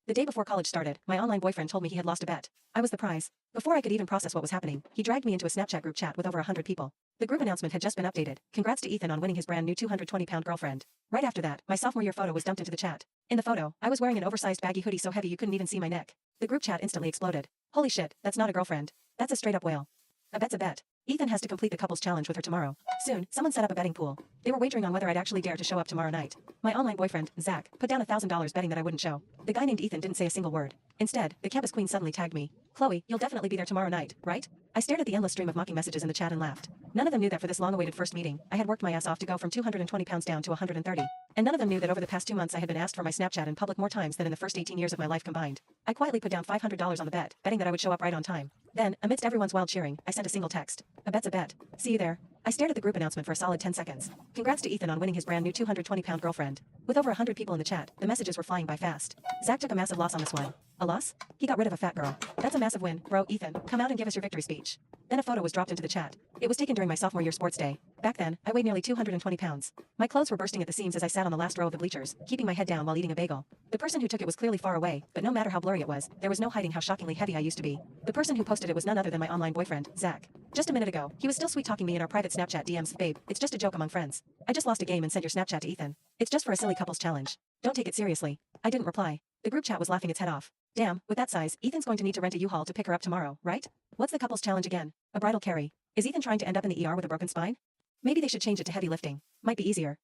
The day before college started, my online boyfriend told me he had lost a bet. I was the prize. Before I could even process what was happening, he dragged me into a Snapchat group chat with over 100 people. The group announcement had just been updated. Congrats to Ethan on winning his brand new 220-pound girlfriend. Right after that, my sophomore year photo was dumped into the chat. In the photo, I was wearing an oversized baggy hoodie so heavy you couldn't even see my neck. The group chat instantly exploded. Holy shit, that's not a girlfriend. That's a straight up whale. A bet's a bet. Ethan has to complete the couples challenge with her tomorrow. Soon, someone set up a betting pool. They were wagering on whether I'd actually dare to show up tomorrow night. My online boyfriend, Zach, put down $1,000 betting that I wouldn't show. The guy named Ethan didn't say a single word. Instead, the campus queen suddenly tagged me. Chloe, you'll definitely be there tomorrow night, right? I stared at the endless stream of mocking messages in the chat and laughed. None of them knew that for this long-awaited first meeting, I had worked my ass off to go from 220 pounds down to 130. And none of them knew that over the past 2 months I had been asked for my Snapchat in public more times than in the first 18 years of my life combined. I quietly put down $500 on the bet, betting that I would show up right on time. Then, amidst everyone's wild cheering, I sent a single text. A bet's a bet. See you there. I stared at the group announcement for a solid 10 seconds. Congrats to Ethan on winning his brand new 220-pound girlfriend. With over 100 people in the chat, the messages were flying by fast. Zach took a massive loss on this one. A loss? He got rid of a fat girl. That's a massive win, bro. Ethan, come out and give us your victory speech. Then a photo was dropped into the chat. It was taken during my sophomore year sports day. Back then, I weighed nearly 220 pounds. My clothes were bursting at the seams as I sat on the last row of the bleachers, keeping my head down while eating a bagel. The person who took it was clearly far away, but no matter how blurry it was, there was no hiding how shockingly heavy I used to be. The person who posted it was none other than my online boyfriend, Zach. Just a minute ago, he was still sweet-talking me in our private Snapchat DMs. Babe, it's just a joke among friends. I just lost a game and sent your Snapchat to Ethan. It's just for a silly couples challenge. Don't take it seriously. I didn't reply. The group chat was laughing its head off. Damn, with that size, Ethan's going to need to rent a U-Haul to pick her up tomorrow, right? What's the couples challenge again? A bridal carry. Is Ethan trying to end up in the ER with a broken spine? Maybe they should change it to heavy lifting. Might be easier.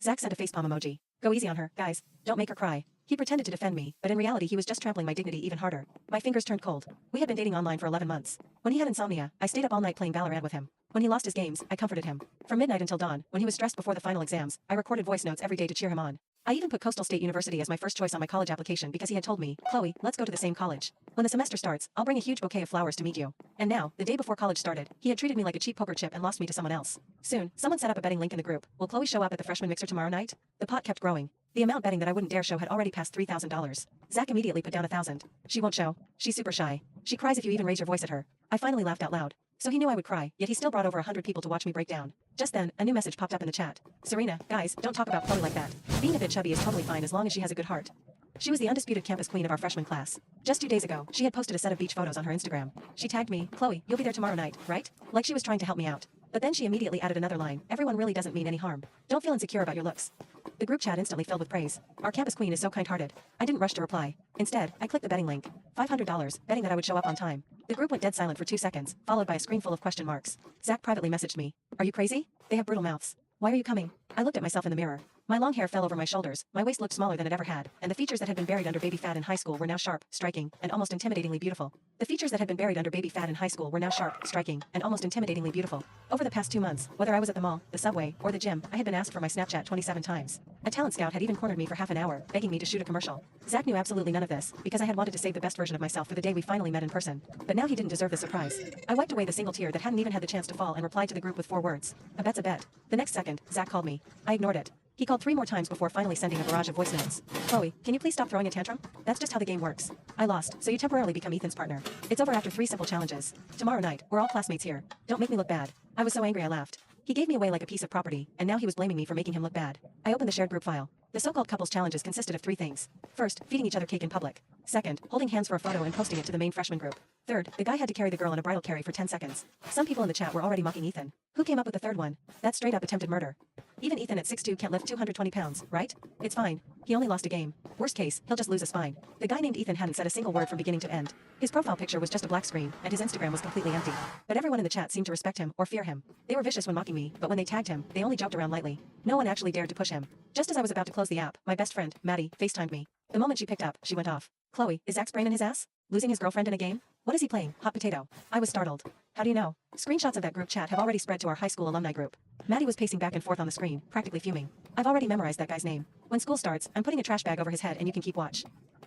Zach sent a facepalm emoji. Go easy on her, guys. Don't make her cry. He pretended to defend me, but in reality he was just trampling my dignity even harder. My fingers turned cold. We had been dating online for 11 months. When he had insomnia, I stayed up all night playing Valorant with him. When he lost his games, I comforted him. From midnight until dawn, when he was stressed before the final exams, I recorded voice notes every day to cheer him on. I even put Coastal State University as my first choice on my college application because he had told me, Chloe, let's go to the same college. When the semester starts, I'll bring a huge bouquet of flowers to meet you. And now, the day before college started, he had treated me like a cheap poker chip and lost me to someone else. Soon, someone set up a betting link in the group. Will Chloe show up at the freshman mixer tomorrow night? The pot kept growing. The amount betting that I wouldn't dare show had already passed $3,000. Zach immediately put down $1,000. She won't show. She's super shy. She cries if you even raise your voice at her. I finally laughed out loud. So he knew I would cry, yet he still brought over 100 people to watch me break down. Just then, a new message popped up in the chat. Serena, guys, don't talk about Chloe like that. Being a bit chubby is totally fine as long as she has a good heart. She was the undisputed campus queen of our freshman class. Just 2 days ago, she had posted a set of beach photos on her Instagram. She tagged me, Chloe, you'll be there tomorrow night, right? Like she was trying to help me out. But then she immediately added another line. Everyone really doesn't mean any harm. Don't feel insecure about your looks. The group chat instantly filled with praise. Our campus queen is so kind-hearted. I didn't rush to reply. Instead, I clicked the betting link. $500, betting that I would show up on time. The group went dead silent for 2 seconds, followed by a screen full of question marks. Zach privately messaged me. Are you crazy? They have brutal mouths. Why are you coming? I looked at myself in the mirror. My long hair fell over my shoulders, my waist looked smaller than it ever had, and the features that had been buried under baby fat in high school were now sharp, striking, and almost intimidatingly beautiful. The features that had been buried under baby fat in high school were now sharp, striking, and almost intimidatingly beautiful. Over the past 2 months, whether I was at the mall, the subway, or the gym, I had been asked for my Snapchat 27 times. A talent scout had even cornered me for half an hour, begging me to shoot a commercial. Zach knew absolutely none of this, because I had wanted to save the best version of myself for the day we finally met in person. But now he didn't deserve the surprise. I wiped away the single tear that hadn't even had the chance to fall and replied to the group with 4 words. A bet's a bet. The next second, Zach called me. I ignored it. He called 3 more times before finally sending a barrage of voice notes. Chloe, can you please stop throwing a tantrum? That's just how the game works. I lost, so you temporarily become Ethan's partner. It's over after 3 simple challenges. Tomorrow night, we're all classmates here. Don't make me look bad. I was so angry I laughed. He gave me away like a piece of property, and now he was blaming me for making him look bad. I opened the shared group file. The so-called couples challenges consisted of 3 things. First, feeding each other cake in public. Second, holding hands for a photo and posting it to the main freshman group. Third, the guy had to carry the girl in a bridal carry for 10 seconds. Some people in the chat were already mocking Ethan. Who came up with the third one? That's straight up attempted murder. Even Ethan at 6'2" can't lift 220 pounds, right? It's fine. He only lost a game. Worst case, he'll just lose a spine. The guy named Ethan hadn't said a single word from beginning to end. His profile picture was just a black screen, and his Instagram was completely empty. But everyone in the chat seemed to respect him or fear him. They were vicious when mocking me, but when they tagged him, they only joked around lightly. No one actually dared to push him. Just as I was about to close the app, my best friend, Maddie, FaceTimed me. The moment she picked up, she went off. Chloe, is Zach's brain in his ass? Losing his girlfriend in a game? What is he playing? Hot potato. I was startled. How do you know? Screenshots of that group chat have already spread to our high school alumni group. Maddie was pacing back and forth on the screen, practically fuming. I've already memorized that guy's name. When school starts, I'm putting a trash bag over his head and you can keep watch.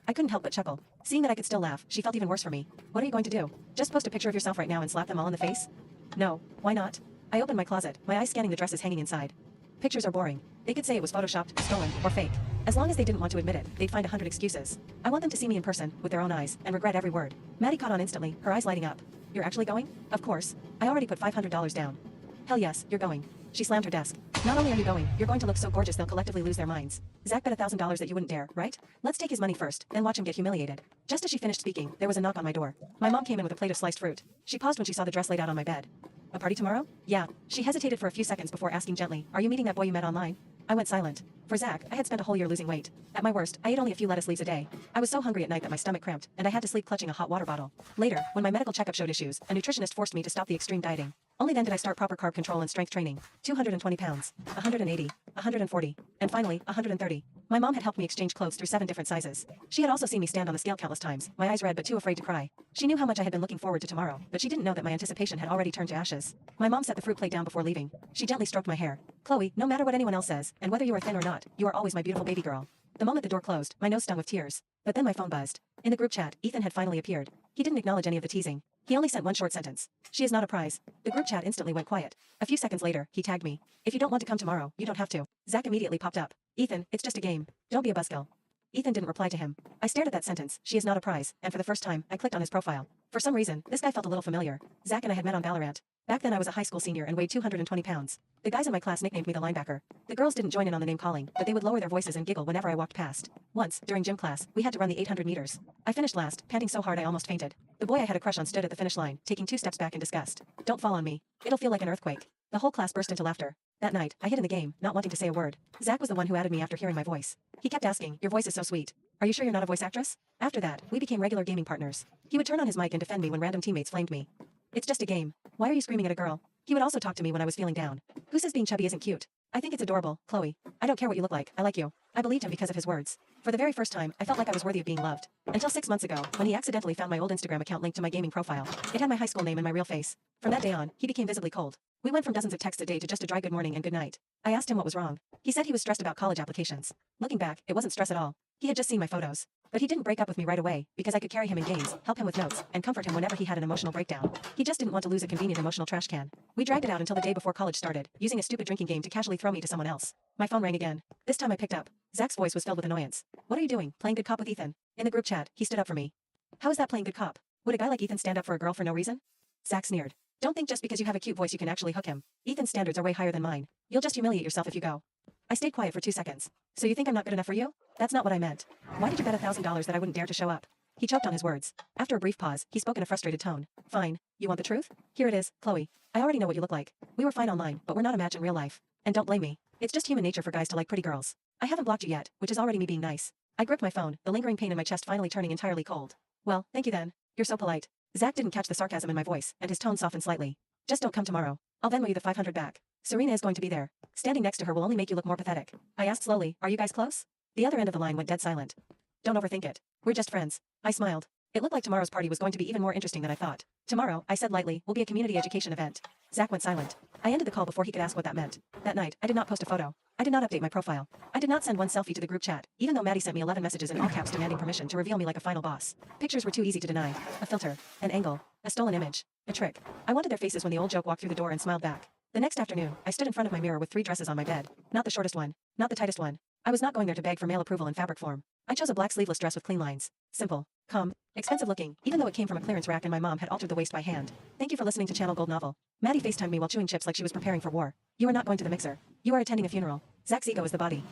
I couldn't help but chuckle. Seeing that I could still laugh, she felt even worse for me. What are you going to do? Just post a picture of yourself right now and slap them all in the face? No. Why not? I opened my closet, my eyes scanning the dresses hanging inside. Pictures are boring. They could say it was photoshopped, stolen, or fake. As long as they didn't want to admit it, they'd find 100 excuses. I want them to see me in person, with their own eyes, and regret every word. Maddie caught on instantly, her eyes lighting up. You're actually going? Of course. I already put $500 down. Hell yes, you're going. She slammed her desk. Not only are you going, you're going to look so gorgeous they'll collectively lose their minds. Zach bet $1,000 that you wouldn't dare, right? Let's take his money first, then watch him get humiliated. Just as she finished speaking, there was a knock on my door. My mom came in with a plate of sliced fruit. She paused when she saw the dress laid out on my bed. A party tomorrow? Yeah. She hesitated for a few seconds before asking gently, are you meeting that boy you met online? I went silent. For Zach, I had spent a whole year losing weight. At my worst, I ate only a few lettuce leaves a day. I was so hungry at night that my stomach cramped, and I had to sleep clutching a hot water bottle. Later, when my medical checkup showed issues, a nutritionist forced me to stop the extreme dieting. Only then did I start proper carb control and strength training. 220 pounds, 180, 140, and finally, 130. My mom had helped me exchange clothes through 7 different sizes. She had also seen me stand on the scale countless times, my eyes red but too afraid to cry. She knew how much I had been looking forward to tomorrow, but she didn't know that my anticipation had already turned to ashes. My mom set the fruit plate down before leaving. She gently stroked my hair. Chloe, no matter what anyone else says, and whether you are thin or not, you are always my beautiful baby girl. The moment the door closed, my nose stung with tears. But then my phone buzzed. In the group chat, Ethan had finally appeared. He didn't acknowledge any of the teasing. He only sent one short sentence. She is not a prize. The group chat instantly went quiet. A few seconds later, he tagged me. If you don't want to come tomorrow, you don't have to. Zach immediately popped up. Ethan, it's just a game. Don't be a buzzkill. Ethan didn't reply to him. I stared at that sentence, she is not a prize, and for the first time, I clicked on his profile. For some reason, this guy felt a little familiar. Zach and I had met on Valorant. Back then I was a high school senior and weighed 220 pounds. The guys in my class nicknamed me the linebacker. The girls didn't join in on the name calling, but they would lower their voices and giggle whenever I walked past. Once, during gym class, we had to run the 800 meters. I finished last, panting so hard I almost fainted. The boy I had a crush on stood at the finish line, taking 2 steps back in disgust. Don't fall on me. It'll feel like an earthquake. The whole class burst into laughter. That night, I hid in the game, not wanting to say a word. Zach was the one who added me after hearing my voice. He kept asking, your voice is so sweet. Are you sure you're not a voice actress? After that, we became regular gaming partners. He would turn on his mic and defend me when random teammates flamed me. It's just a game. Why are you screaming at a girl? He would also talk to me when I was feeling down. Who says being chubby isn't cute? I think it's adorable, Chloe. I don't care what you look like, I like you. I believed him because of his words. For the very first time, I felt like I was worthy of being loved. Until 6 months ago, when he accidentally found my old Instagram account linked to my gaming profile. It had my high school name and my real face. From that day on, he became visibly cold. We went from dozens of texts a day to just a dry good morning and good night. I asked him what was wrong. He said he was stressed about college applications. Looking back, it wasn't stress at all. He had just seen my photos. But he didn't break up with me right away, because I could carry him in games, help him with notes, and comfort him whenever he had an emotional breakdown. He just didn't want to lose a convenient emotional trash can. We dragged it out until the day before college started, using a stupid drinking game to casually throw me to someone else. My phone rang again. This time I picked up. Zach's voice was filled with annoyance. What are you doing, playing good cop with Ethan? In the group chat, he stood up for me. How is that playing good cop? Would a guy like Ethan stand up for a girl for no reason? Zach sneered. Don't think just because you have a cute voice you can actually hook him. Ethan's standards are way higher than mine. You'll just humiliate yourself if you go. I stayed quiet for 2 seconds. So you think I'm not good enough for you? That's not what I meant. Why did you bet $1,000 that I wouldn't dare to show up? He choked on his words. After a brief pause, he spoke in a frustrated tone. Fine. You want the truth? Here it is, Chloe. I already know what you look like. We were fine online, but we're not a match in real life. And don't blame me. It's just human nature for guys to like pretty girls. I haven't blocked you yet, which is already me being nice. I gripped my phone, the lingering pain in my chest finally turning entirely cold. Well, thank you then. You're so polite. Zach didn't catch the sarcasm in my voice, and his tone softened slightly. Just don't come tomorrow. I'll Venmo you the 500 back. Serena is going to be there. Standing next to her will only make you look more pathetic. I asked slowly, are you guys close? The other end of the line went dead silent. Don't overthink it. We're just friends. I smiled. It looked like tomorrow's party was going to be even more interesting than I thought. Tomorrow, I said lightly, will be a community education event. Zach went silent. I ended the call before he could ask what that meant. That night, I did not post a photo. I did not update my profile. I did not send one selfie to the group chat, even though Maddie sent me 11 messages in all caps demanding permission to reveal me like a final boss. Pictures were too easy to deny. A filter, an angle, a stolen image, a trick. I wanted their faces when the old joke walked through the door and smiled back. The next afternoon, I stood in front of my mirror with 3 dresses on my bed. Not the shortest one, not the tightest one. I was not going there to beg for male approval in fabric form. I chose a black sleeveless dress with clean lines. Simple, calm, expensive looking, even though it came from a clearance rack and my mom had altered the waist by hand. Thank you for listening to Channel Gold Novel. Maddie FaceTimed me while chewing chips like she was preparing for war. You are not going to the mixer. You are attending a funeral. Zach's ego is the body.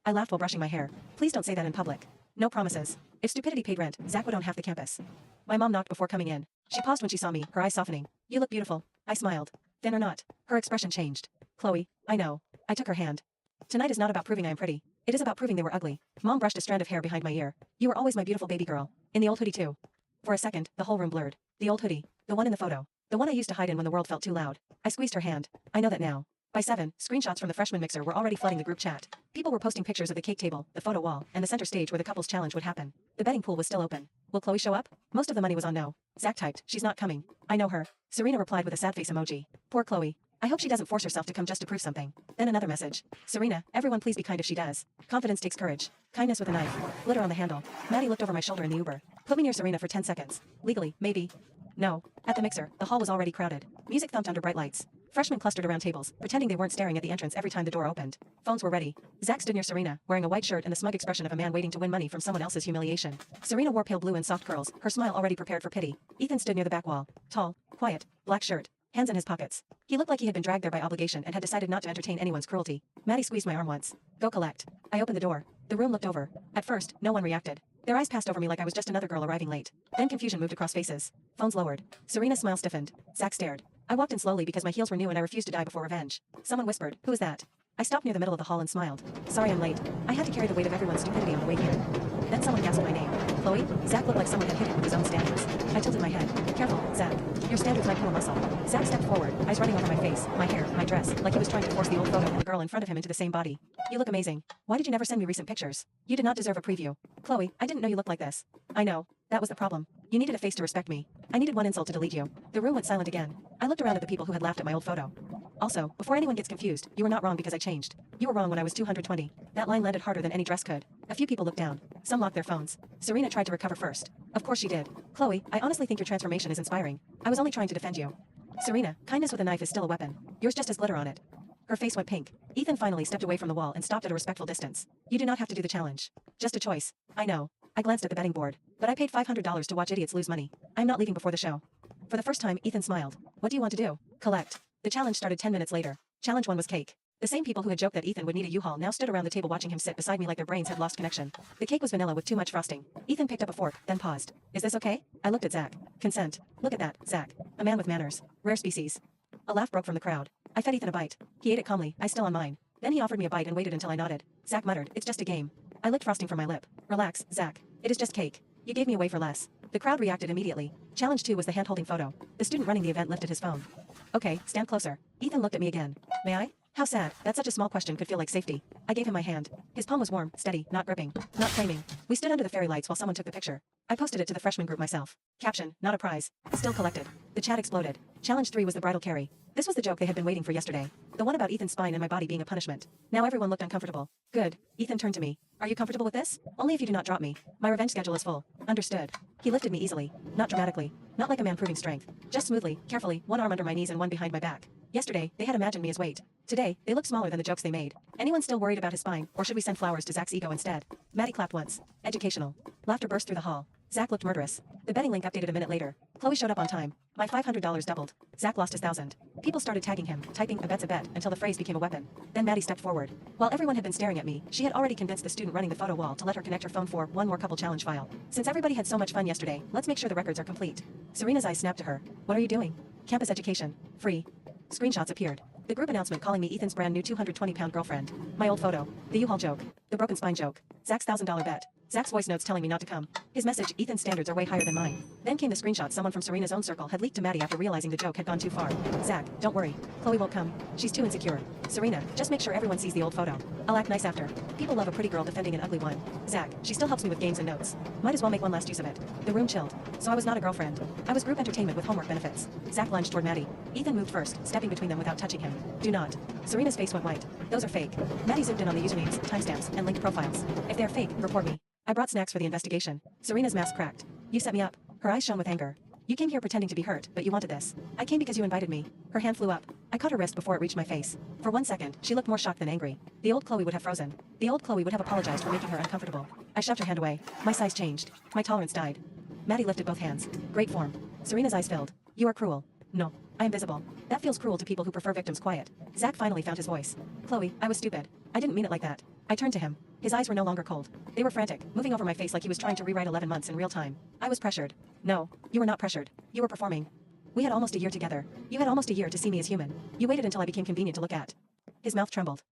I laughed while brushing my hair. Please don't say that in public. No promises. If stupidity paid rent, Zach would own half the campus. My mom knocked before coming in. She paused when she saw me, her eyes softening. You look beautiful. I smiled. Thin or not. Her expression changed. Chloe, I know. I took her hand. Tonight is not about proving I am pretty. It is about proving they were ugly. Mom brushed a strand of hair behind my ear. You were always my beautiful baby girl. In the old hoodie too. For a second, the whole room blurred. The old hoodie. The one in the photo. The one I used to hide in when the world felt too loud. I squeezed her hand. I know that now. By 7, screenshots from the freshman mixer were already flooding the group chat. People were posting pictures of the cake table, the photo wall, and the center stage where the couples challenge would happen. The betting pool was still open. Will Chloe show up? Most of the money was on no. Zach typed, she's not coming. I know her. Serena replied with a sad face emoji. Poor Chloe. I hope she doesn't force herself to come just to prove something. Then another message. Serena, everyone please be kind if she does. Confidence takes courage. Kindness with a knife. Glitter on the handle. Maddie looked over my shoulder in the Uber. Put me near Serena for 10 seconds. Legally, maybe. No. At the mixer, the hall was already crowded. Music thumped under bright lights. Freshmen clustered around tables, pretending they weren't staring at the entrance every time the door opened. Phones were ready. Zach stood near Serena, wearing a white shirt and the smug expression of a man waiting to win money from someone else's humiliation. Serena wore pale blue and soft curls, her smile already prepared for pity. Ethan stood near the back wall. Tall, quiet, black shirt. hands in his pockets. He looked like he had been dragged there by obligation and had decided not to entertain anyone's cruelty. Maddie squeezed my arm once. Go collect. I opened the door. The room looked over. At first, no one reacted. Their eyes passed over me like I was just another girl arriving late. Then confusion moved across faces. Phones lowered. Serena's smile stiffened. Zach stared. I walked in slowly because my heels were new and I refused to die before revenge. Someone whispered, "Who is that?" I stopped near the middle of the hall and smiled. Sorry I'm late. I had to carry the weight of everyone's stupidity on the way here. Then someone gasped my name. Chloe? Zach looked like someone had hit him with his own standards. I tilted my head. Careful, Zach. Your standards might pull a muscle. Zach stepped forward, eyes running over my face, my hair, my dress, like he was trying to force the old photo and the girl in front of him into the same body. You look amazing. Why did you never send me recent pictures? You did not deserve a preview. Chloe, I didn't know you looked like this. I know. That was the problem. You needed a face to respect me. I needed one insult to delete you. The room went silent again. I looked around at the people who had laughed at my old photo. Also, before anyone gets confused, you were not wrong because I changed. You were wrong when I was 220. That line landed harder than any dress could. A few people looked down. Some locked their phones. Serena tried to recover first. Of course she did. Chloe, I honestly think your transformation is inspiring. I was only trying to defend you. Serena, kindness with a knife is still a weapon. Yours just has glitter on it. Her face went pink. Ethan finally stepped away from the wall and stopped at a respectful distance. You do not have to do the challenge. Just a choice. I know. I glanced at the betting board. But I paid $500 to watch idiots lose money. I'm not leaving before the show. For the first time, Ethan smiled. What do you want to do? Collect. The challenge started 10 minutes later. Challenge 1 was cake. The same people who had joked that Ethan would need a U-Haul now stood around the table watching him sit beside me like their brains had lost connection. The cake was vanilla with too much frosting. Ethan picked up a fork, then paused. Is this okay? I looked at Zach. Consent. Look at that, Zach. A man with manners. Rare species. A laugh broke from the crowd. I fed Ethan a bite. He ate it calmly, I still on mine. Then he offered me a bite and waited until I nodded. Zach muttered, it's just a game. I licked frosting from my lip. Relax, Zach. It is just cake. You gave me away for less. The crowd reacted immediately. Challenge 2 was the hand-holding photo. The student running the event lifted his phone. Okay, stand closer. Ethan looked at me again. May I? How sad, that such a small question could feel like safety. I gave him my hand. His palm was warm, steady, not gripping, not claiming. We stood under the fairy lights while someone took the picture. I posted it to the freshman group myself. Caption, not a prize. Still collected. The chat exploded. Challenge 3 was the bridal carry. This was the joke they had been waiting for yesterday. The one about Ethan's spine and my body being a punishment. Now everyone looked uncomfortable. Good. Ethan turned to me. Are you comfortable with this? Only if you do not drop me. My revenge schedule is full. Understood. He lifted me easily. Not dramatically. Not like a man proving strength. Just smoothly, carefully, one arm under my knees and one behind my back. Yesterday, they had imagined me as weight. Today, they look smaller than the jokes they made. Anyone still worried about his spine, or should we send flowers to Zach's ego instead? Maddie clapped once. Educational. Laughter burst through the hall. Zach looked murderous. The betting link updated a minute later. Chloe showed up on time. My $500 doubled. Zach lost his 1,000. People started tagging him, typing a bet's a bet until the phrase became a weapon. Then Maddie stepped forward. While everyone had been staring at me, she had already convinced the student running the photo wall to let her connect her phone for one more couple challenge file. Since everybody had so much fun yesterday, let's make sure the records are complete. Serena's eyes snapped to her. What are you doing? Campus education. Free. Screenshots appeared. The group announcement calling me Ethan's brand new 220-pound girlfriend. My old photo. The U-Haul joke. The broken spine joke. Zach's $1,000 bet. Zach's voice notes telling me not to come. His message, Ethan's standards are way higher than mine. Then came the screenshot someone from Serena's own circle had leaked to Maddie after realizing the joke had gone too far. Zach, don't worry. Chloe won't come. She's too insecure. Serena, just make sure everyone sees the old photo. I'll act nice after. People love a pretty girl defending an ugly one. Zach, she still helps me with games and notes. Might as well make one last use of it. The room chilled. So I was not a girlfriend. I was group entertainment with homework benefits. Zach lunged toward Maddie. Ethan moved first, stepping between them without touching him. Do not. Serena's face went white. Those are fake. Maddie zoomed in on the usernames, timestamps, and linked profiles. If they're fake, report me. I brought snacks for the investigation. Serena's mask cracked. You set me up. Her eyes shone with anger. You came here pretending to be hurt, but you wanted this. I came because you invited me. Her hand flew up. I caught her wrist before it reached my face. For 1 second, she looked more shocked than angry. The old Chloe would have frozen. The old Chloe would have apologized for making her uncomfortable. I shoved her hand away. My size changed. My tolerance died. Maddie lifted both hands. Great form. Serena's eyes filled. You are cruel. No. I am visible. That feels cruel to people who prefer victims quiet. Zach finally found his voice. Chloe, I was stupid. I didn't mean it like that. I turned to him. His eyes were no longer cold. They were frantic, moving over my face like he was trying to rewrite 11 months in real time. I was pressured. No, you were not pressured. You were performing. We had almost a year together. You had almost a year to see me as human. You waited until I became convenient to look at. His mouth trembled.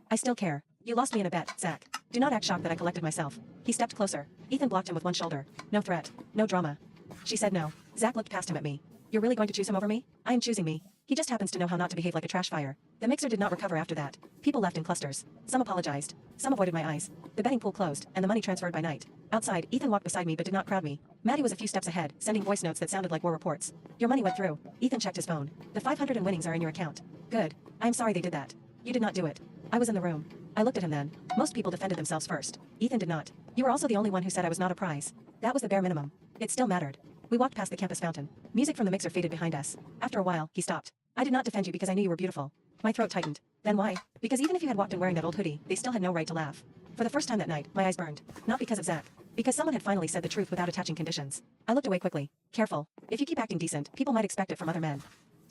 I still care. You lost me in a bet, Zach. Do not act shocked that I collected myself. He stepped closer. Ethan blocked him with one shoulder. No threat. No drama. She said no. Zach looked past him at me. You're really going to choose him over me? I am choosing me. He just happens to know how not to behave like a trash fire. The mixer did not recover after that. People left in clusters. Some apologized. Some avoided my eyes. The betting pool closed, and the money transferred by night. Outside, Ethan walked beside me but did not crowd me. Maddie was a few steps ahead, sending voice notes that sounded like war reports. Your money went through. Ethan checked his phone. The 500 in winnings are in your account. Good. I am sorry they did that. You did not do it. I was in the room. I looked at him then. Most people defended themselves first. Ethan did not. You were also the only one who said I was not a prize. That was the bare minimum. It still mattered. We walked past the campus fountain. Music from the mixer faded behind us. After a while, he stopped. I did not defend you because I knew you were beautiful. My throat tightened. Then why? Because even if you had walked in wearing that old hoodie, they still had no right to laugh. For the first time that night, my eyes burned. Not because of Zach. Because someone had finally said the truth without attaching conditions. I looked away quickly. Careful. If you keep acting decent, people might expect it from other men.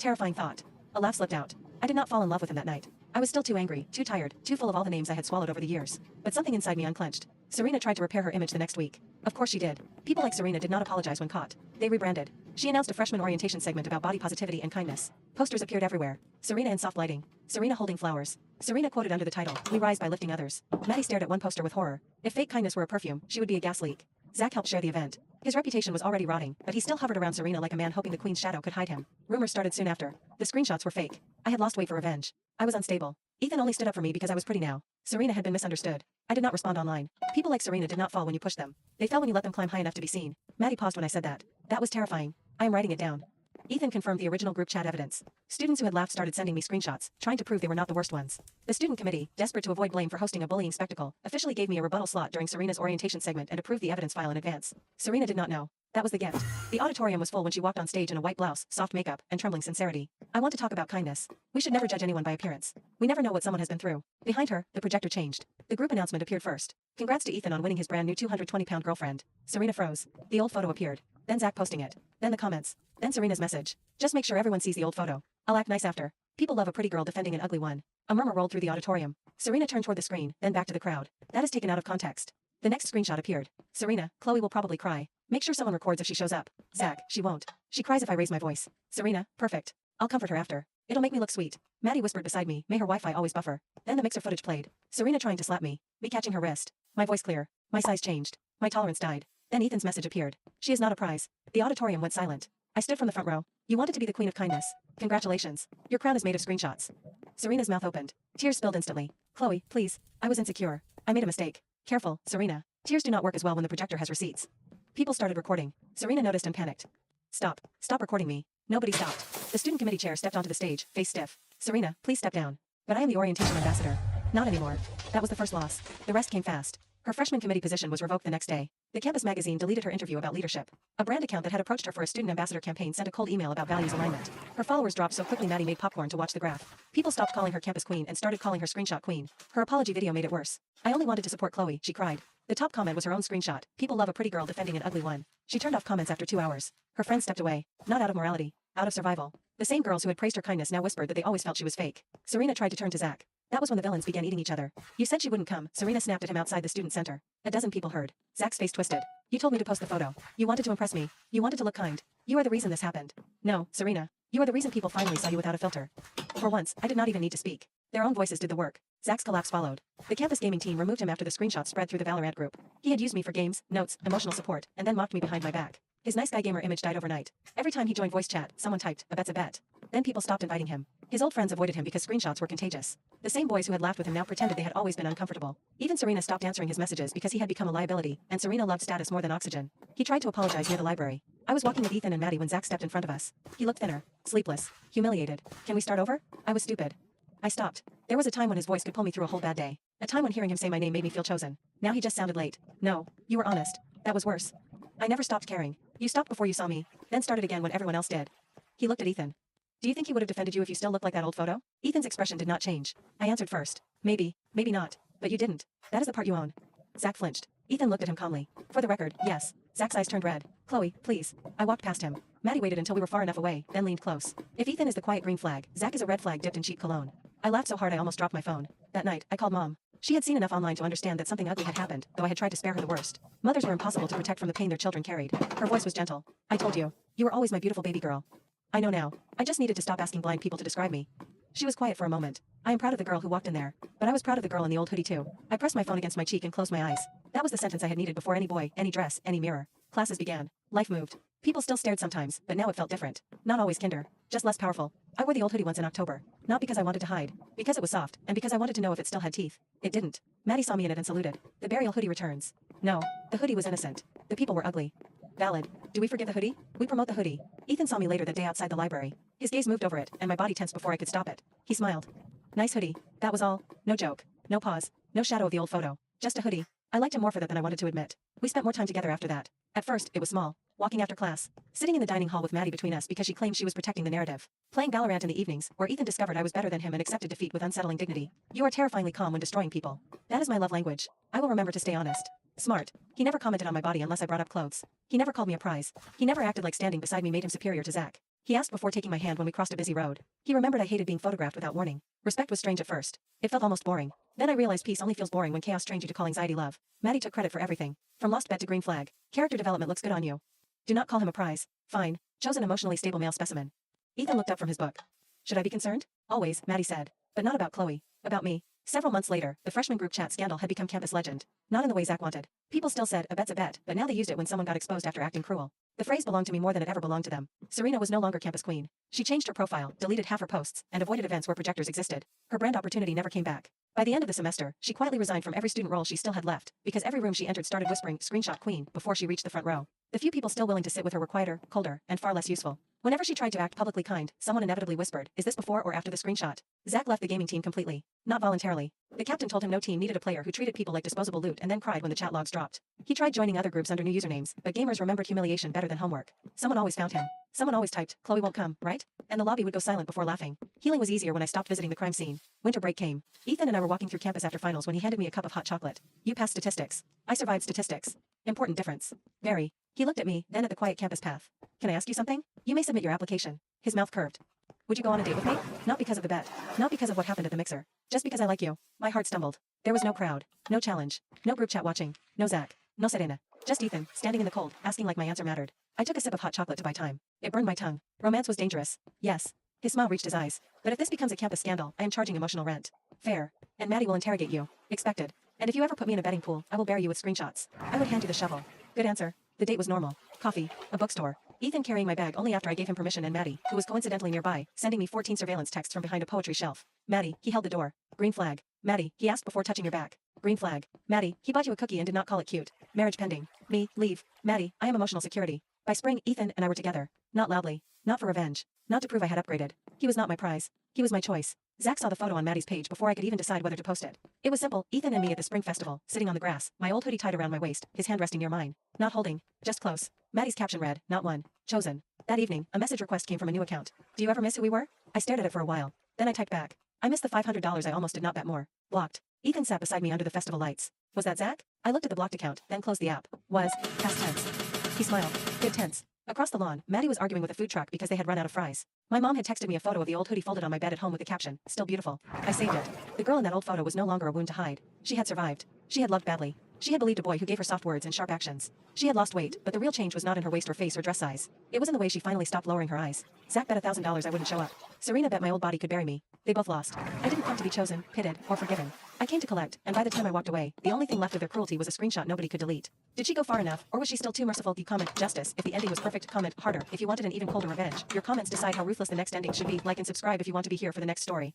Terrifying thought. A laugh slipped out. I did not fall in love with him that night. I was still too angry, too tired, too full of all the names I had swallowed over the years. But something inside me unclenched. Serena tried to repair her image the next week. Of course she did. People like Serena did not apologize when caught. They rebranded. She announced a freshman orientation segment about body positivity and kindness. Posters appeared everywhere. Serena in soft lighting. Serena holding flowers. Serena quoted under the title, "We rise by lifting others." Maddie stared at one poster with horror. If fake kindness were a perfume, she would be a gas leak. Zach helped share the event. His reputation was already rotting, but he still hovered around Serena like a man hoping the queen's shadow could hide him. Rumors started soon after. The screenshots were fake. I had lost weight for revenge. I was unstable. Ethan only stood up for me because I was pretty now. Serena had been misunderstood. I did not respond online. People like Serena did not fall when you pushed them. They fell when you let them climb high enough to be seen. Maddie paused when I said that. That was terrifying. I am writing it down. Ethan confirmed the original group chat evidence. Students who had laughed started sending me screenshots, trying to prove they were not the worst ones. The student committee, desperate to avoid blame for hosting a bullying spectacle, officially gave me a rebuttal slot during Serena's orientation segment and approved the evidence file in advance. Serena did not know. That was the gift. The auditorium was full when she walked on stage in a white blouse, soft makeup, and trembling sincerity. I want to talk about kindness. We should never judge anyone by appearance. We never know what someone has been through. Behind her, the projector changed. The group announcement appeared first. Congrats to Ethan on winning his brand new 220-pound girlfriend. Serena froze. The old photo appeared. Then Zach posting it. Then the comments. Then Serena's message. Just make sure everyone sees the old photo. I'll act nice after. People love a pretty girl defending an ugly one. A murmur rolled through the auditorium. Serena turned toward the screen, then back to the crowd. That is taken out of context. The next screenshot appeared. Serena, Chloe will probably cry. Make sure someone records if she shows up. Zach, she won't. She cries if I raise my voice. Serena, perfect. I'll comfort her after. It'll make me look sweet. Maddie whispered beside me, may her Wi-Fi always buffer. Then the mixer footage played. Serena trying to slap me. Me catching her wrist. My voice clear. My size changed. My tolerance died. Then Ethan's message appeared. She is not a prize. The auditorium went silent. I stood from the front row. You wanted to be the queen of kindness. Congratulations. Your crown is made of screenshots. Serena's mouth opened. Tears spilled instantly. Chloe, please. I was insecure. I made a mistake. Careful, Serena. Tears do not work as well when the projector has receipts. People started recording. Serena noticed and panicked. Stop. Stop recording me. Nobody stopped. The student committee chair stepped onto the stage, face stiff. Serena, please step down. But I am the orientation ambassador. Not anymore. That was the first loss. The rest came fast. Her freshman committee position was revoked the next day. The campus magazine deleted her interview about leadership. A brand account that had approached her for a student ambassador campaign sent a cold email about values alignment. Her followers dropped so quickly Maddie made popcorn to watch the graph. People stopped calling her campus queen and started calling her screenshot queen. Her apology video made it worse. I only wanted to support Chloe, she cried. The top comment was her own screenshot. People love a pretty girl defending an ugly one. She turned off comments after 2 hours. Her friends stepped away. Not out of morality. Out of survival. The same girls who had praised her kindness now whispered that they always felt she was fake. Serena tried to turn to Zach. That was when the villains began eating each other. You said she wouldn't come. Serena snapped at him outside the student center. A dozen people heard. Zach's face twisted. You told me to post the photo. You wanted to impress me. You wanted to look kind. You are the reason this happened. No, Serena. You are the reason people finally saw you without a filter. For once, I did not even need to speak. Their own voices did the work. Zach's collapse followed. The campus gaming team removed him after the screenshots spread through the Valorant group. He had used me for games, notes, emotional support, and then mocked me behind my back. His nice guy gamer image died overnight. Every time he joined voice chat, someone typed, a bet's a bet. Then people stopped inviting him. His old friends avoided him because screenshots were contagious. The same boys who had laughed with him now pretended they had always been uncomfortable. Even Serena stopped answering his messages because he had become a liability, and Serena loved status more than oxygen. He tried to apologize near the library. I was walking with Ethan and Maddie when Zach stepped in front of us. He looked thinner, sleepless, humiliated. Can we start over? I was stupid. I stopped. There was a time when his voice could pull me through a whole bad day. A time when hearing him say my name made me feel chosen. Now he just sounded late. No, you were honest. That was worse. I never stopped caring. You stopped before you saw me, then started again when everyone else did. He looked at Ethan. Do you think he would have defended you if you still looked like that old photo? Ethan's expression did not change. I answered first. Maybe, maybe not. But you didn't. That is the part you own. Zach flinched. Ethan looked at him calmly. For the record, yes. Zach's eyes turned red. Chloe, please. I walked past him. Maddie waited until we were far enough away, then leaned close. If Ethan is the quiet green flag, Zach is a red flag dipped in cheap cologne. I laughed so hard I almost dropped my phone. That night, I called Mom. She had seen enough online to understand that something ugly had happened, though I had tried to spare her the worst. Mothers were impossible to protect from the pain their children carried. Her voice was gentle. I told you. You were always my beautiful baby girl. I know now. I just needed to stop asking blind people to describe me. She was quiet for a moment. I am proud of the girl who walked in there. But I was proud of the girl in the old hoodie too. I pressed my phone against my cheek and closed my eyes. That was the sentence I had needed before any boy, any dress, any mirror. Classes began. Life moved. People still stared sometimes, but now it felt different. Not always kinder. Just less powerful. I wore the old hoodie once in October. Not because I wanted to hide. Because it was soft, and because I wanted to know if it still had teeth. It didn't. Maddie saw me in it and saluted. The burial hoodie returns. No. The hoodie was innocent. The people were ugly. Valid. Do we forgive the hoodie? We promote the hoodie. Ethan saw me later that day outside the library. His gaze moved over it, and my body tensed before I could stop it. He smiled. Nice hoodie. That was all. No joke. No pause. No shadow of the old photo. Just a hoodie. I liked him more for that than I wanted to admit. We spent more time together after that. At first, it was small. Walking after class. Sitting in the dining hall with Maddie between us because she claimed she was protecting the narrative. Playing Valorant in the evenings, where Ethan discovered I was better than him and accepted defeat with unsettling dignity. You are terrifyingly calm when destroying people. That is my love language. I will remember to stay honest. Smart. He never commented on my body unless I brought up clothes. He never called me a prize. He never acted like standing beside me made him superior to Zach. He asked before taking my hand when we crossed a busy road. He remembered I hated being photographed without warning. Respect was strange at first. It felt almost boring. Then I realized peace only feels boring when chaos trains you to call anxiety love. Maddie took credit for everything. From lost bet to green flag. Character development looks good on you. Do not call him a prize. Fine. Chose an emotionally stable male specimen. Ethan looked up from his book. Should I be concerned? Always, Maddie said. But not about Chloe. About me. Several months later, the freshman group chat scandal had become campus legend. Not in the way Zach wanted. People still said, a bet's a bet, but now they used it when someone got exposed after acting cruel. The phrase belonged to me more than it ever belonged to them. Serena was no longer campus queen. She changed her profile, deleted half her posts, and avoided events where projectors existed. Her brand opportunity never came back. By the end of the semester, she quietly resigned from every student role she still had left, because every room she entered started whispering, "Screenshot queen," before she reached the front row. The few people still willing to sit with her were quieter, colder, and far less useful. Whenever she tried to act publicly kind, someone inevitably whispered, "Is this before or after the screenshot?" Zach left the gaming team completely. Not voluntarily. The captain told him no team needed a player who treated people like disposable loot and then cried when the chat logs dropped. He tried joining other groups under new usernames, but gamers remembered humiliation better than homework. Someone always found him. Someone always typed, "Chloe won't come, right?" And the lobby would go silent before laughing. Healing was easier when I stopped visiting the crime scene. Winter break came. Ethan and I were walking through campus after finals when he handed me a cup of hot chocolate. You passed statistics. I survived statistics. Important difference. Very. He looked at me, then at the quiet campus path. Can I ask you something? You may submit your application. His mouth curved. Would you go on a date with me? Not because of the bet. Not because of what happened at the mixer. Just because I like you. My heart stumbled. There was no crowd. No challenge. No group chat watching. No Zach. No Serena. Just Ethan, standing in the cold, asking like my answer mattered. I took a sip of hot chocolate to buy time. It burned my tongue. Romance was dangerous. Yes. His smile reached his eyes. But if this becomes a campus scandal, I am charging emotional rent. Fair. And Maddie will interrogate you. Expected. And if you ever put me in a betting pool, I will bury you with screenshots. I would hand you the shovel. Good answer. The date was normal. Coffee. A bookstore. Ethan carrying my bag only after I gave him permission, and Maddie, who was coincidentally nearby, sending me 14 surveillance texts from behind a poetry shelf. Maddie, he held the door. Green flag. Maddie, he asked before touching your back. Green flag. Maddie, he bought you a cookie and did not call it cute. Marriage pending. Me, leave. Maddie, I am emotional security. By spring, Ethan and I were together. Not loudly. Not for revenge. Not to prove I had upgraded. He was not my prize. He was my choice. Zach saw the photo on Maddie's page before I could even decide whether to post it. It was simple, Ethan and me at the spring festival, sitting on the grass, my old hoodie tied around my waist, his hand resting near mine. Not holding, just close. Maddie's caption read, "Not one. Chosen." That evening, a message request came from a new account. "Do you ever miss who we were?" I stared at it for a while. Then I typed back. "I missed the $500 I almost did not bet more." Blocked. Ethan sat beside me under the festival lights. Was that Zach? I looked at the blocked account, then closed the app. Was, past tense. He smiled. Good tense. Across the lawn, Maddie was arguing with a food truck because they had run out of fries. My mom had texted me a photo of the old hoodie folded on my bed at home with the caption, "Still beautiful." I saved it. The girl in that old photo was no longer a wound to hide. She had survived. She had loved badly. She had believed a boy who gave her soft words and sharp actions. She had lost weight, but the real change was not in her waist or face or dress size. It was in the way she finally stopped lowering her eyes. Zach bet $1,000 I wouldn't show up. Serena bet my old body could bury me. They both lost. I didn't come to be chosen, pitted, or forgiven. I came to collect, and by the time I walked away, the only thing left of their cruelty was a screenshot nobody could delete. Did she go far enough, or was she still too merciful? You comment justice if the ending was perfect. Comment harder if you wanted an even colder revenge. Your comments decide how ruthless the next ending should be. Like and subscribe if you want to be here for the next story.